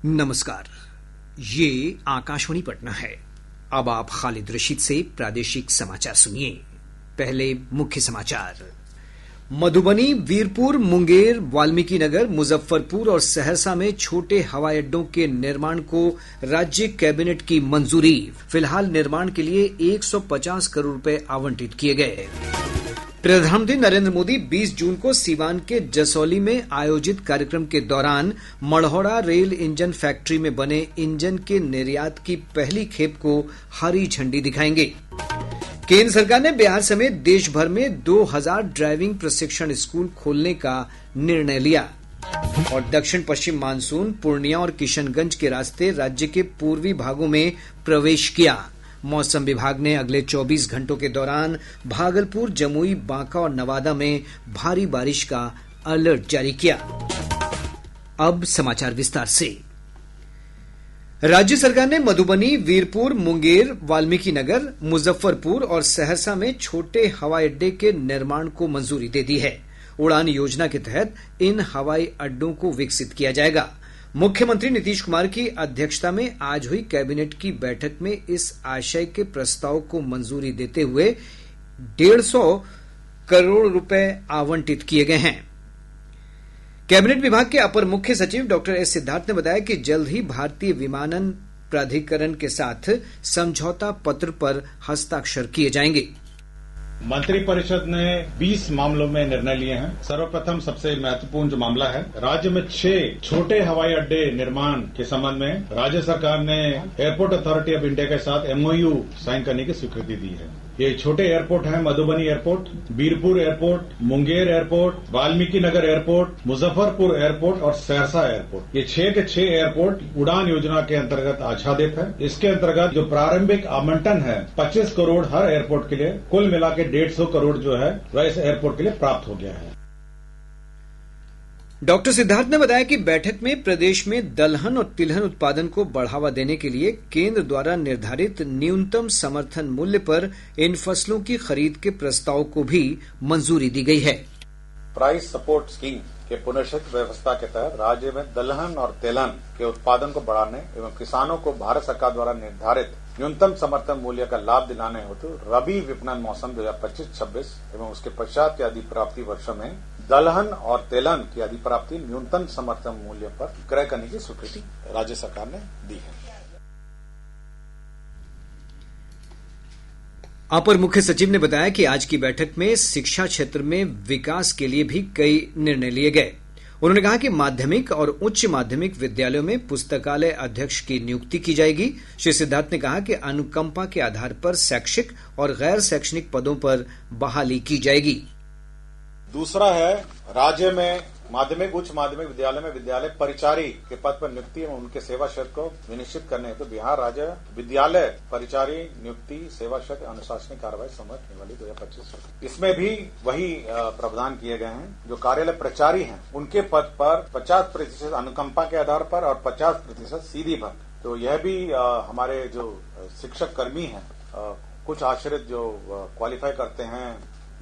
नमस्कार, ये आकाशवाणी पटना है। अब आप खालिद रशीद से प्रादेशिक समाचार सुनिए। पहले मुख्य समाचार। मधुबनी, वीरपुर, मुंगेर, वाल्मीकिनगर, मुजफ्फरपुर और सहरसा में छोटे हवाई अड्डों के निर्माण को राज्य कैबिनेट की मंजूरी। फिलहाल निर्माण के लिए 150 करोड़ रुपए आवंटित किए गए। प्रधानमंत्री नरेंद्र मोदी 20 जून को सीवान के जसौली में आयोजित कार्यक्रम के दौरान मढ़ौरा रेल इंजन फैक्ट्री में बने इंजन के निर्यात की पहली खेप को हरी झंडी दिखाएंगे। केंद्र सरकार ने बिहार समेत देश भर में 2000 ड्राइविंग प्रशिक्षण स्कूल खोलने का निर्णय लिया। और दक्षिण पश्चिम मानसून पूर्णिया और किशनगंज के रास्ते राज्य के पूर्वी भागों में प्रवेश किया। मौसम विभाग ने अगले 24 घंटों के दौरान भागलपुर, जमुई, बांका और नवादा में भारी बारिश का अलर्ट जारी किया। अब समाचार विस्तार से। राज्य सरकार ने मधुबनी, वीरपुर, मुंगेर, वाल्मीकिनगर, मुजफ्फरपुर और सहरसा में छोटे हवाई अड्डे के निर्माण को मंजूरी दे दी है। उड़ान योजना के तहत इन हवाई अड्डों को विकसित किया जाएगा। मुख्यमंत्री नीतीश कुमार की अध्यक्षता में आज हुई कैबिनेट की बैठक में इस आशय के प्रस्ताव को मंजूरी देते हुए 150 करोड़ रुपए आवंटित किए गए हैं। कैबिनेट विभाग के अपर मुख्य सचिव डॉक्टर एस सिद्धार्थ ने बताया कि जल्द ही भारतीय विमानन प्राधिकरण के साथ समझौता पत्र पर हस्ताक्षर किए जाएंगे। मंत्रिपरिषद ने 20 मामलों में निर्णय लिए हैं। सर्वप्रथम सबसे महत्वपूर्ण जो मामला है, राज्य में 6 छोटे हवाई अड्डे निर्माण के संबंध में राज्य सरकार ने एयरपोर्ट अथॉरिटी ऑफ इंडिया के साथ MOU साइन करने की स्वीकृति दी है। ये छोटे एयरपोर्ट हैं Madhubani airport, Birpur airport, Munger airport, Valmikinagar airport, Muzaffarpur airport और सहरसा एयरपोर्ट। ये 6 के 6 एयरपोर्ट उड़ान योजना के अंतर्गत आच्छादित है। इसके अंतर्गत जो प्रारंभिक आवंटन है 25 करोड़ हर एयरपोर्ट के लिए, कुल मिला के 150 करोड़ जो है वह इस एयरपोर्ट के लिए प्राप्त हो गया है। डॉक्टर सिद्धार्थ ने बताया कि बैठक में प्रदेश में दलहन और तिलहन उत्पादन को बढ़ावा देने के लिए केंद्र द्वारा निर्धारित न्यूनतम समर्थन मूल्य पर इन फसलों की खरीद के प्रस्ताव को भी मंजूरी दी गई है। प्राइस सपोर्ट स्कीम के पुनर्गठित व्यवस्था के तहत राज्य में दलहन और तिलहन के उत्पादन को बढ़ाने एवं किसानों को भारत सरकार द्वारा निर्धारित न्यूनतम समर्थन मूल्य का लाभ दिलाने हेतु रबी विपणन मौसम 2025-26 एवं उसके पश्चात के अधिप्राप्ति वर्षों में दलहन और तिलहन की अधिप्राप्ति न्यूनतम समर्थन मूल्य पर क्रय करने की स्वीकृति राज्य सरकार ने दी है। अपर मुख्य सचिव ने बताया कि आज की बैठक में शिक्षा क्षेत्र में विकास के लिए भी कई निर्णय लिए गए। उन्होंने कहा कि माध्यमिक और उच्च माध्यमिक विद्यालयों में पुस्तकालय अध्यक्ष की नियुक्ति की जाएगी। श्री सिद्धार्थ ने कहा कि अनुकंपा के आधार पर शैक्षिक और गैर शैक्षणिक पदों पर बहाली की जाएगी। दूसरा है, राज्य में माध्यमिक उच्च माध्यमिक विद्यालय में विद्यालय परिचारी के पद पर नियुक्ति एवं उनके सेवा क्षेत्र को विनिश्चित करने हेतु बिहार राज्य विद्यालय परिचारी नियुक्ति सेवा क्षेत्र अनुशासनिक कार्रवाई सम्मत निवाली 2025। इसमें भी वही प्रावधान किए गए हैं। जो कार्यालय प्रचारी हैं उनके पद पर 50% अनुकंपा के आधार पर और 50% सीधी भर्ती। तो यह भी हमारे जो शिक्षक कर्मी हैं, कुछ आश्रित जो क्वालिफाई करते हैं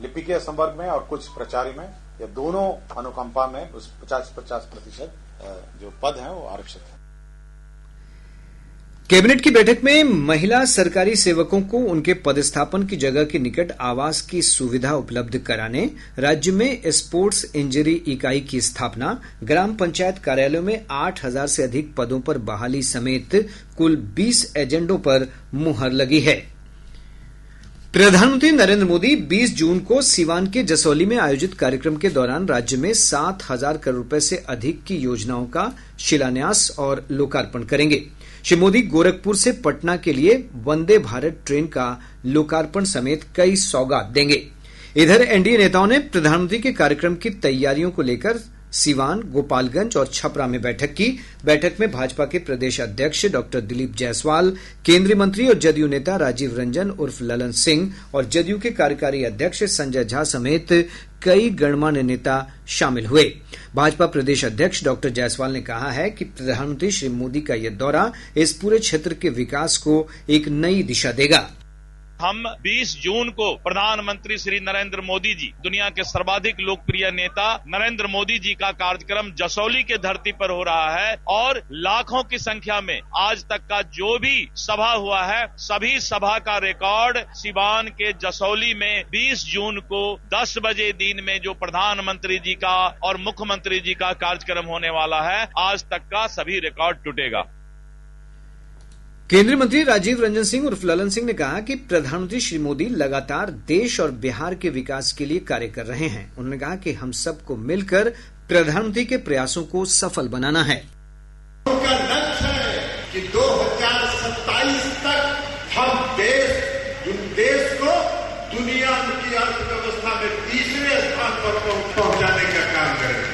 लिपिकीय संवर्ग में और कुछ प्रचारी में, ये दोनों अनुकंपा में उस 50% जो पद हैं वो आरक्षित है। कैबिनेट की बैठक में महिला सरकारी सेवकों को उनके पदस्थापन की जगह के निकट आवास की सुविधा उपलब्ध कराने, राज्य में स्पोर्ट्स इंजरी इकाई की स्थापना, ग्राम पंचायत कार्यालयों में 8000 से अधिक पदों पर बहाली समेत कुल 20 एजेंडों पर मुहर लगी है। प्रधानमंत्री नरेंद्र मोदी 20 जून को सीवान के जसौली में आयोजित कार्यक्रम के दौरान राज्य में 7000 करोड़ रुपए से अधिक की योजनाओं का शिलान्यास और लोकार्पण करेंगे। श्री मोदी गोरखपुर से पटना के लिए वंदे भारत ट्रेन का लोकार्पण समेत कई सौगात देंगे। इधर एनडीए नेताओं ने प्रधानमंत्री के कार्यक्रम की तैयारियों को लेकर सीवान, गोपालगंज और छपरा में बैठक की। बैठक में भाजपा के प्रदेश अध्यक्ष डॉक्टर दिलीप जायसवाल, केंद्रीय मंत्री और जदयू नेता राजीव रंजन उर्फ ललन सिंह और जदयू के कार्यकारी अध्यक्ष संजय झा समेत कई गणमान्य नेता शामिल हुए। भाजपा प्रदेश अध्यक्ष डॉक्टर जायसवाल ने कहा है कि प्रधानमंत्री श्री मोदी का यह दौरा इस पूरे क्षेत्र के विकास को एक नई दिशा देगा। हम 20 जून को प्रधानमंत्री श्री नरेंद्र मोदी जी, दुनिया के सर्वाधिक लोकप्रिय नेता नरेंद्र मोदी जी का कार्यक्रम जसौली के धरती पर हो रहा है और लाखों की संख्या में आज तक का जो भी सभा हुआ है, सभी सभा का रिकॉर्ड सिवान के जसौली में 20 जून को 10 बजे दिन में जो प्रधानमंत्री जी का और मुख्यमंत्री जी का कार्यक्रम होने वाला है, आज तक का सभी रिकॉर्ड टूटेगा। केंद्रीय मंत्री राजीव रंजन सिंह उर्फ ललन सिंह ने कहा कि प्रधानमंत्री श्री मोदी लगातार देश और बिहार के विकास के लिए कार्य कर रहे हैं। उन्होंने कहा कि हम सबको मिलकर प्रधानमंत्री के प्रयासों को सफल बनाना है। उनका लक्ष्य है कि 2027 तक हम देश को दुनिया की अर्थव्यवस्था में तीसरे स्थान पर पहुंचाने का काम करें।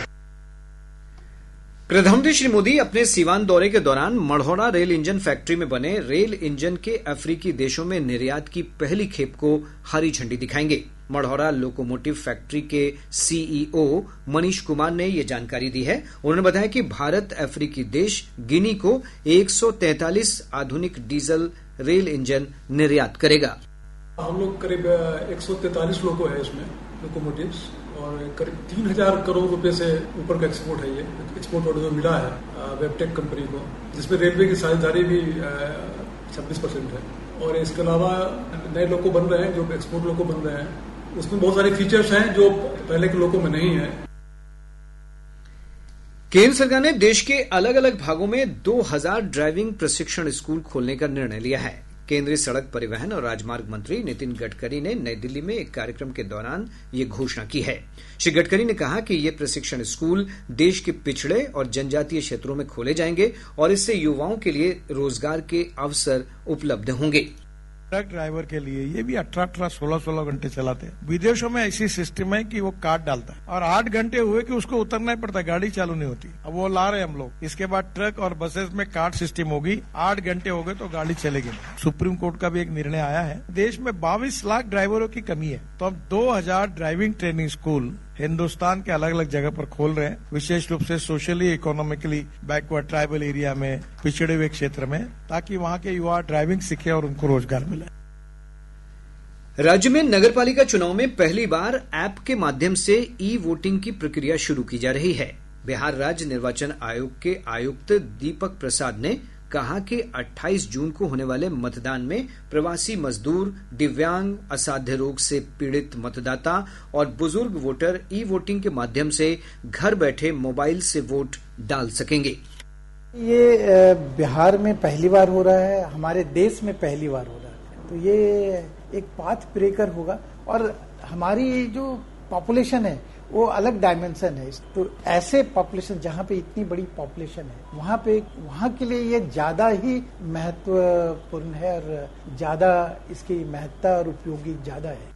प्रधानमंत्री श्री मोदी अपने सीवान दौरे के दौरान मढ़ौरा रेल इंजन फैक्ट्री में बने रेल इंजन के अफ्रीकी देशों में निर्यात की पहली खेप को हरी झंडी दिखाएंगे। मढ़ौरा लोकोमोटिव फैक्ट्री के सीईओ मनीष कुमार ने ये जानकारी दी है। उन्होंने बताया कि भारत अफ्रीकी देश गिनी को 143 आधुनिक डीजल रेल इंजन निर्यात करेगा। हम लोग करीब 143 लोगों है इसमें लोकोमोटिव्स और करीब 3000 करोड़ रुपए से ऊपर का एक्सपोर्ट है। ये एक्सपोर्ट ऑर्डर जो मिला है वेबटेक कंपनी को, जिसमें रेलवे की साझेदारी भी 26% है। और इसके अलावा नए लोको बन रहे हैं, जो एक्सपोर्ट लोको बन रहे हैं, उसमें बहुत सारे फीचर्स हैं जो पहले के लोको में नहीं है। केंद्र सरकार ने देश के अलग अलग भागों में 2000 ड्राइविंग प्रशिक्षण स्कूल खोलने का निर्णय लिया है। केंद्रीय सड़क परिवहन और राजमार्ग मंत्री नितिन गडकरी ने नई दिल्ली में एक कार्यक्रम के दौरान ये घोषणा की है। श्री गडकरी ने कहा कि ये प्रशिक्षण स्कूल देश के पिछड़े और जनजातीय क्षेत्रों में खोले जाएंगे और इससे युवाओं के लिए रोजगार के अवसर उपलब्ध होंगे। ट्रक ड्राइवर के लिए ये भी 18-18, 16-16 घंटे चलाते हैं। विदेशों में ऐसी सिस्टम है कि वो कार्ड डालता है और 8 घंटे हुए कि उसको उतरना ही पड़ता है, गाड़ी चालू नहीं होती। अब वो ला रहे हम लोग। इसके बाद ट्रक और बसेस में कार्ड सिस्टम होगी, 8 घंटे हो गए तो गाड़ी चलेगी। सुप्रीम कोर्ट का भी एक निर्णय आया है। देश में 22 लाख ड्राइवरों की कमी है, तो हम 2000 ड्राइविंग ट्रेनिंग स्कूल हिंदुस्तान के अलग अलग जगह पर खोल रहे हैं, विशेष रूप से socially economically backward tribal area में, पिछड़े हुए क्षेत्र में, ताकि वहां के युवा ड्राइविंग सीखे और उनको रोजगार मिले। राज्य में नगरपालिका चुनाव में पहली बार ऐप के माध्यम से ई वोटिंग की प्रक्रिया शुरू की जा रही है। बिहार राज्य निर्वाचन आयोग के आयुक्त दीपक प्रसाद ने कहा कि 28 जून को होने वाले मतदान में प्रवासी मजदूर, दिव्यांग, असाध्य रोग से पीड़ित मतदाता और बुजुर्ग वोटर ई वोटिंग के माध्यम से घर बैठे मोबाइल से वोट डाल सकेंगे। ये बिहार में पहली बार हो रहा है, हमारे देश में पहली बार हो रहा है, तो ये एक पाथ ब्रेकर होगा और हमारी जो पॉपुलेशन है वो अलग डायमेंशन है। तो ऐसे पॉपुलेशन जहाँ पे इतनी बड़ी पॉपुलेशन है, वहाँ के लिए ये ज्यादा ही महत्वपूर्ण है और ज्यादा इसकी महत्ता और उपयोगी ज्यादा है।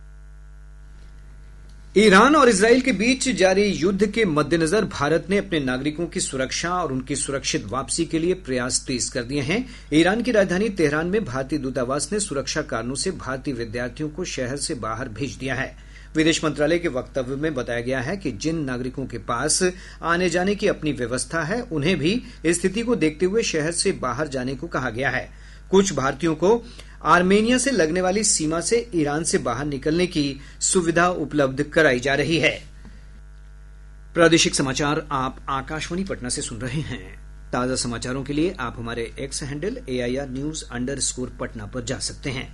ईरान और इजराइल के बीच जारी युद्ध के मद्देनजर भारत ने अपने नागरिकों की सुरक्षा और उनकी सुरक्षित वापसी के लिए प्रयास तेज कर दिए हैं। ईरान की राजधानी तेहरान में भारतीय दूतावास ने सुरक्षा कारणों से भारतीय विद्यार्थियों को शहर से बाहर भेज दिया है। विदेश मंत्रालय के वक्तव्य में बताया गया है कि जिन नागरिकों के पास आने जाने की अपनी व्यवस्था है, उन्हें भी स्थिति को देखते हुए शहर से बाहर जाने को कहा गया है। कुछ भारतीयों को आर्मेनिया से लगने वाली सीमा से ईरान से बाहर निकलने की सुविधा उपलब्ध कराई जा रही है। प्रादेशिक समाचार आप आकाशवाणी पटना से सुन रहे हैं। ताजा समाचारों के लिए आप हमारे एक्स हैंडल AIR_News पटना पर जा सकते हैं।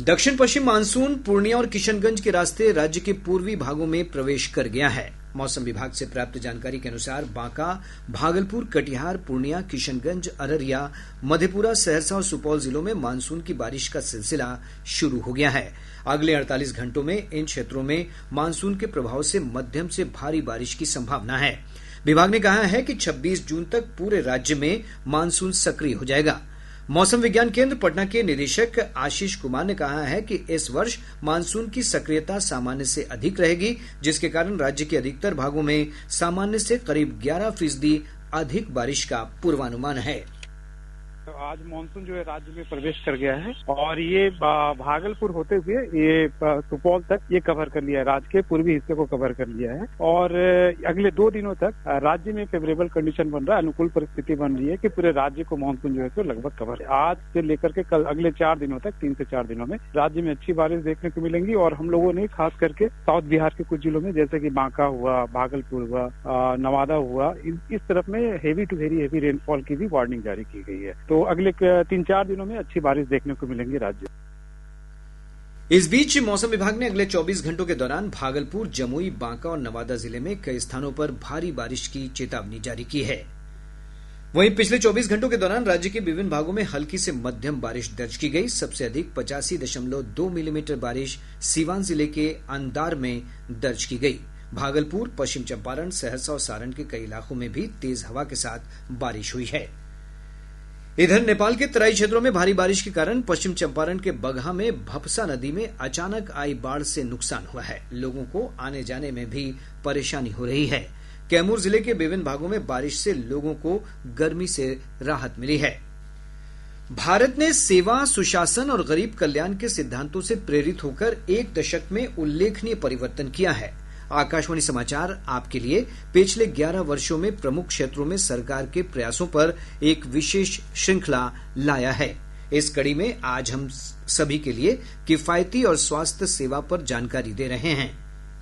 दक्षिण पश्चिम मानसून पूर्णिया और किशनगंज के रास्ते राज्य के पूर्वी भागों में प्रवेश कर गया है। मौसम विभाग से प्राप्त जानकारी के अनुसार बांका, भागलपुर, कटिहार, पूर्णिया, किशनगंज, अररिया, मधेपुरा, सहरसा और सुपौल जिलों में मानसून की बारिश का सिलसिला शुरू हो गया है। अगले 48 घंटों में इन क्षेत्रों में मानसून के प्रभाव से मध्यम से भारी बारिश की संभावना है। विभाग ने कहा है कि 26 जून तक पूरे राज्य में मानसून सक्रिय हो जाएगा। मौसम विज्ञान केंद्र पटना के निदेशक आशीष कुमार ने कहा है कि इस वर्ष मानसून की सक्रियता सामान्य से अधिक रहेगी, जिसके कारण राज्य के अधिकतर भागों में सामान्य से करीब 11% अधिक बारिश का पूर्वानुमान है। तो आज मानसून जो है राज्य में प्रवेश कर गया है और ये भागलपुर होते हुए ये सुपौल तक ये कवर कर लिया है, राज्य के पूर्वी हिस्से को कवर कर लिया है और अगले 2 दिनों तक राज्य में फेवरेबल कंडीशन बन रहा है, अनुकूल परिस्थिति बन रही है कि पूरे राज्य को मानसून जो है तो लगभग कवर है। आज से लेकर के कल अगले 4 दिनों तक 3 से 4 दिनों में राज्य में अच्छी बारिश देखने को मिलेंगी और हम लोगों ने खास करके साउथ बिहार के कुछ जिलों में जैसे कि बांका हुआ, भागलपुर हुआ, नवादा हुआ, इस तरफ में heavy to very heavy rainfall की भी वार्निंग जारी की गई है। तो अगले 3-4 दिनों में अच्छी बारिश देखने को मिलेंगी राज्य। इस बीच मौसम विभाग ने अगले 24 घंटों के दौरान भागलपुर, जमुई, बांका और नवादा जिले में कई स्थानों पर भारी बारिश की चेतावनी जारी की है। वहीं पिछले 24 घंटों के दौरान राज्य के विभिन्न भागों में हल्की से मध्यम बारिश दर्ज की गई। सबसे अधिक 85.2 मिलीमीटर बारिश सीवान जिले के अंदार में दर्ज की गई। भागलपुर, पश्चिम चंपारण, सहरसा और सारण के कई इलाकों में भी तेज हवा के साथ बारिश हुई है। इधर नेपाल के तराई क्षेत्रों में भारी बारिश के कारण पश्चिम चंपारण के बगहा में भपसा नदी में अचानक आई बाढ़ से नुकसान हुआ है। लोगों को आने जाने में भी परेशानी हो रही है। कैमूर जिले के विभिन्न भागों में बारिश से लोगों को गर्मी से राहत मिली है। भारत ने सेवा, सुशासन और गरीब कल्याण के सिद्धांतों से प्रेरित होकर 1 दशक में उल्लेखनीय परिवर्तन किया है। आकाशवाणी समाचार आपके लिए पिछले 11 वर्षों में प्रमुख क्षेत्रों में सरकार के प्रयासों पर एक विशेष श्रृंखला लाया है। इस कड़ी में आज हम सभी के लिए किफायती और स्वास्थ्य सेवा पर जानकारी दे रहे हैं।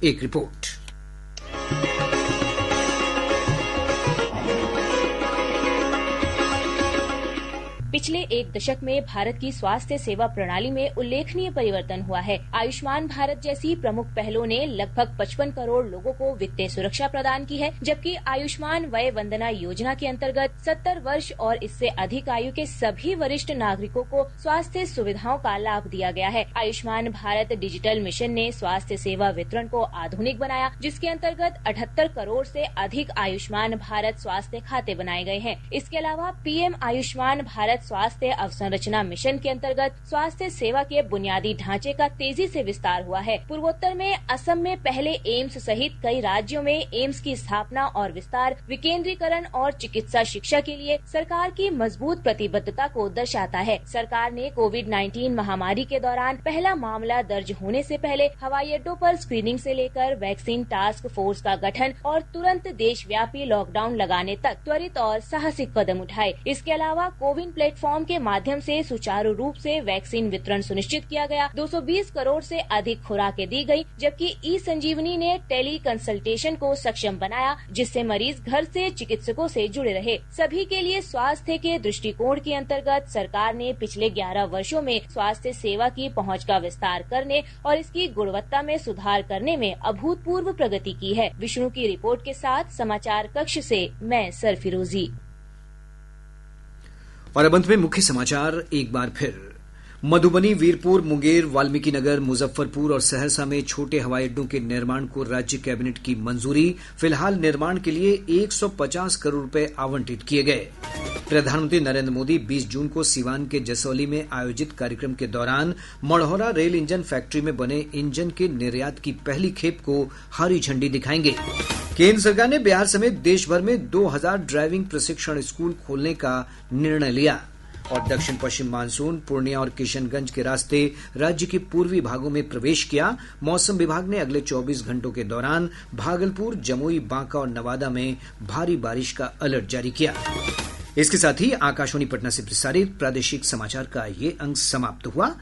एक रिपोर्ट। पिछले 1 दशक में भारत की स्वास्थ्य सेवा प्रणाली में उल्लेखनीय परिवर्तन हुआ है। आयुष्मान भारत जैसी प्रमुख पहलों ने लगभग 55 करोड़ लोगों को वित्तीय सुरक्षा प्रदान की है, जबकि आयुष्मान वय वंदना योजना के अंतर्गत 70 वर्ष और इससे अधिक आयु के सभी वरिष्ठ नागरिकों को स्वास्थ्य सुविधाओं का लाभ दिया गया है। आयुष्मान भारत डिजिटल मिशन ने स्वास्थ्य सेवा वितरण को आधुनिक बनाया, जिसके अंतर्गत 78 करोड़ से अधिक आयुष्मान भारत स्वास्थ्य खाते बनाए गए हैं। इसके अलावा पीएम आयुष्मान भारत स्वास्थ्य अवसंरचना मिशन के अंतर्गत स्वास्थ्य सेवा के बुनियादी ढांचे का तेजी से विस्तार हुआ है। पूर्वोत्तर में असम में पहले एम्स सहित कई राज्यों में एम्स की स्थापना और विस्तार विकेंद्रीकरण और चिकित्सा शिक्षा के लिए सरकार की मजबूत प्रतिबद्धता को दर्शाता है। सरकार ने कोविड-19 महामारी के दौरान पहला मामला दर्ज होने से पहले हवाई अड्डों पर स्क्रीनिंग से लेकर वैक्सीन टास्क फोर्स का गठन और तुरंत देशव्यापी लॉकडाउन लगाने तक त्वरित और साहसिक कदम उठाए। इसके अलावा कोविन प्लेटफॉर्म के माध्यम से सुचारू रूप से वैक्सीन वितरण सुनिश्चित किया गया। 220 करोड़ से अधिक खुराकें दी गई, जबकि ई संजीवनी ने टेली कंसल्टेशन को सक्षम बनाया, जिससे मरीज घर से चिकित्सकों से जुड़े रहे। सभी के लिए स्वास्थ्य के दृष्टिकोण के अंतर्गत सरकार ने पिछले 11 वर्षों में स्वास्थ्य सेवा की पहुंच का विस्तार करने और इसकी गुणवत्ता में सुधार करने में अभूतपूर्व प्रगति की है। विष्णु की रिपोर्ट के साथ समाचार कक्ष से मैं सरफिरोजी। और अब अंत में मुख्य समाचार एक बार फिर। मधुबनी, वीरपुर, मुंगेर, वाल्मीकिनगर, मुजफ्फरपुर और सहरसा में छोटे हवाई अड्डों के निर्माण को राज्य कैबिनेट की मंजूरी। फिलहाल निर्माण के लिए 150 करोड़ रुपए आवंटित किए गए। प्रधानमंत्री नरेंद्र मोदी 20 जून को सीवान के जसौली में आयोजित कार्यक्रम के दौरान मढ़ौरा रेल इंजन फैक्ट्री में बने इंजन के निर्यात की पहली खेप को हरी झंडी दिखाएंगे। केंद्र सरकार ने बिहार समेत देश भर में 2000 ड्राइविंग प्रशिक्षण स्कूल खोलने का निर्णय लिया। और दक्षिण पश्चिम मानसून पूर्णिया और किशनगंज के रास्ते राज्य के पूर्वी भागों में प्रवेश किया। मौसम विभाग ने अगले 24 घंटों के दौरान भागलपुर, जमुई, बांका और नवादा में भारी बारिश का अलर्ट जारी किया। इसके साथ ही आकाशवाणी पटना से प्रसारित प्रादेशिक समाचार का ये अंक समाप्त हुआ।